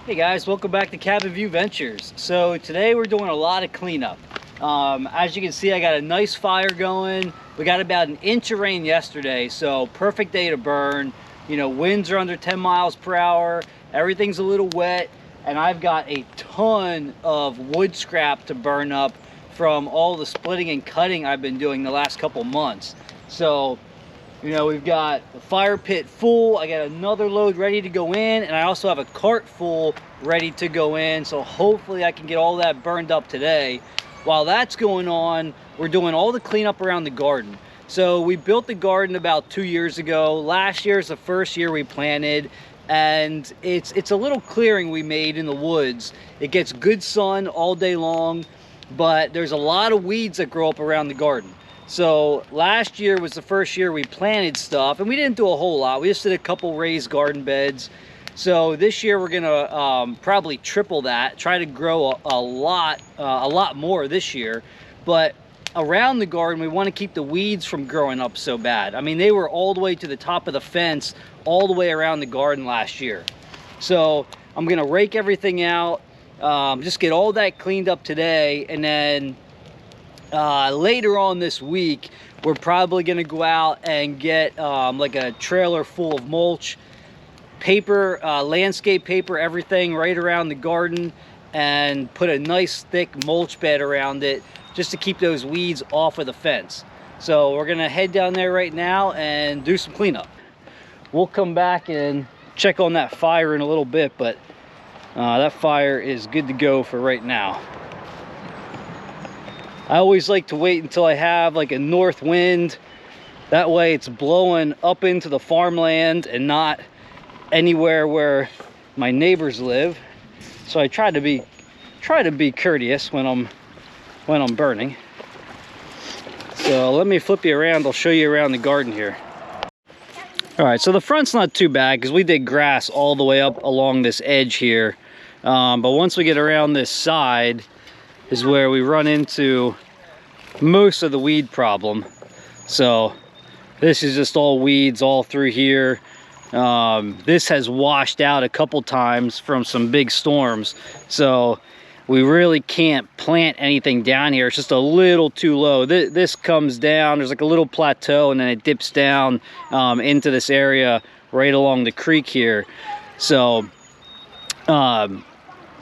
Hey guys, welcome back to Cabin View Ventures. So today we're doing a lot of cleanup. As you can see, I got a nice fire going. We got about an inch of rain yesterday, so perfect day to burn. You know, winds are under 10 miles per hour, everything's a little wet, and I've got a ton of wood scrap to burn up from all the splitting and cutting I've been doing the last couple months. So, you know, we've got the fire pit full, I got another load ready to go in, and I also have a cart full ready to go in, so hopefully I can get all that burned up today. While that's going on, we're doing all the cleanup around the garden. So we built the garden about 2 years ago. Last year is the first year we planted, and it's a little clearing we made in the woods. It gets good sun all day long, but there's a lot of weeds that grow up around the garden. So last year was the first year we planted stuff, and we didn't do a whole lot. We just did a couple raised garden beds. So this year we're gonna probably triple that, try to grow a lot more this year. But around the garden, we want to keep the weeds from growing up so bad. I mean, they were all the way to the top of the fence, all the way around the garden last year. So I'm gonna rake everything out, just get all that cleaned up today, and then later on this week, we're probably gonna go out and get like a trailer full of mulch, paper, landscape paper, everything right around the garden, and put a nice thick mulch bed around it just to keep those weeds off of the fence. So we're gonna head down there right now and do some cleanup. We'll come back and check on that fire in a little bit, but that fire is good to go for right now. I always like to wait until I have like a north wind. That way it's blowing up into the farmland and not anywhere where my neighbors live. So I try to be courteous when I'm burning. So let me flip you around. I'll show you around the garden here. All right, so the front's not too bad because we did grass all the way up along this edge here. But once we get around this side, is where we run into most of the weed problem. So this is just all weeds all through here. This has washed out a couple times from some big storms, so we really can't plant anything down here. It's just a little too low. This comes down, there's like a little plateau, and then it dips down into this area right along the creek here. So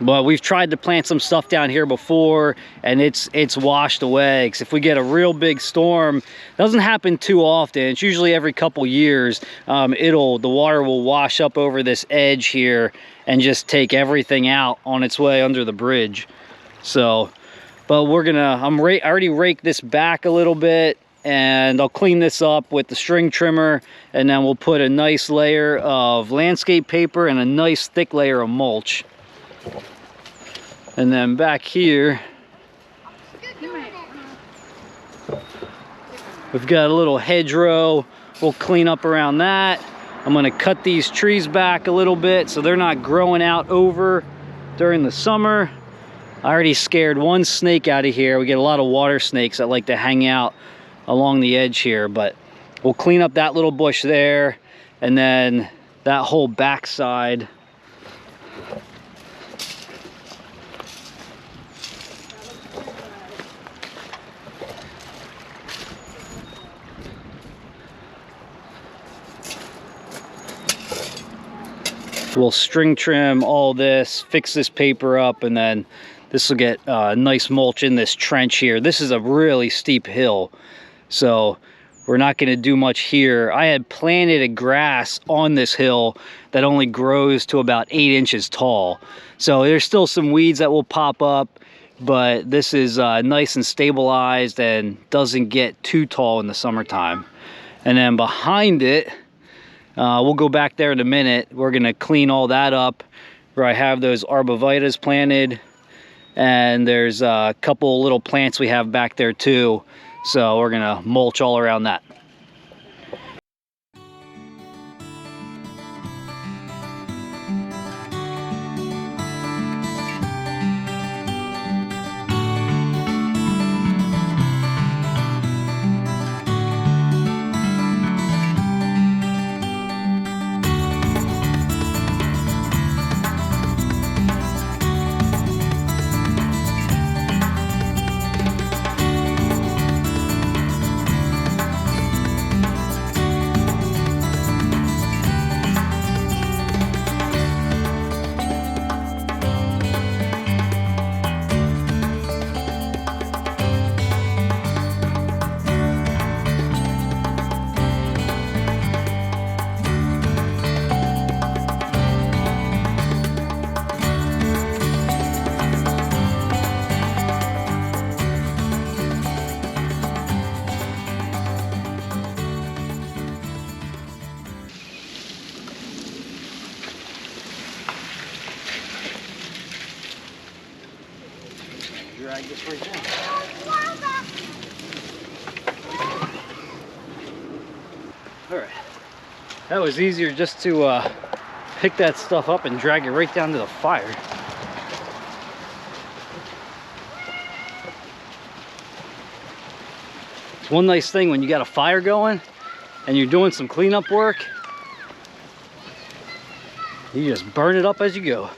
but we've tried to plant some stuff down here before, and it's washed away. Because if we get a real big storm, it doesn't happen too often. It's usually every couple years. The water will wash up over this edge here and just take everything out on its way under the bridge. So, but we're gonna. I already raked this back a little bit, and I'll clean this up with the string trimmer, and then we'll put a nice layer of landscape paper and a nice thick layer of mulch. And then back here, we've got a little hedgerow. We'll clean up around that. I'm gonna cut these trees back a little bit so they're not growing out over during the summer. I already scared one snake out of here. We get a lot of water snakes that like to hang out along the edge here, but we'll clean up that little bush there, and then that whole backside. We'll string trim all this, fix this paper up, and then this will get nice mulch in this trench here. This is a really steep hill, so we're not going to do much here. I had planted a grass on this hill that only grows to about 8 inches tall. So there's still some weeds that will pop up, but this is nice and stabilized and doesn't get too tall in the summertime. And then behind it, we'll go back there in a minute. We're gonna clean all that up where I have those arbovitas planted, and there's a couple little plants we have back there too. So we're gonna mulch all around that. drag this right down. All right. That was easier just to pick that stuff up and drag it right down to the fire. It's one nice thing when you got a fire going and you're doing some cleanup work, you just burn it up as you go.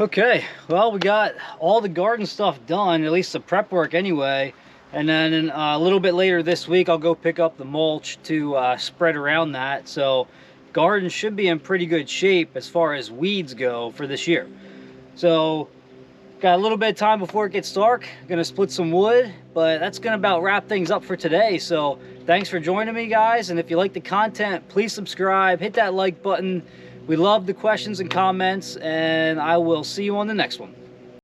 Okay, well, we got all the garden stuff done, at least the prep work anyway. And then a little bit later this week, I'll go pick up the mulch to spread around that. So garden should be in pretty good shape as far as weeds go for this year. So got a little bit of time before it gets dark. Gonna split some wood, but that's gonna about wrap things up for today. So thanks for joining me, guys. And if you like the content, please subscribe, hit that like button. We love the questions and comments, and I will see you on the next one.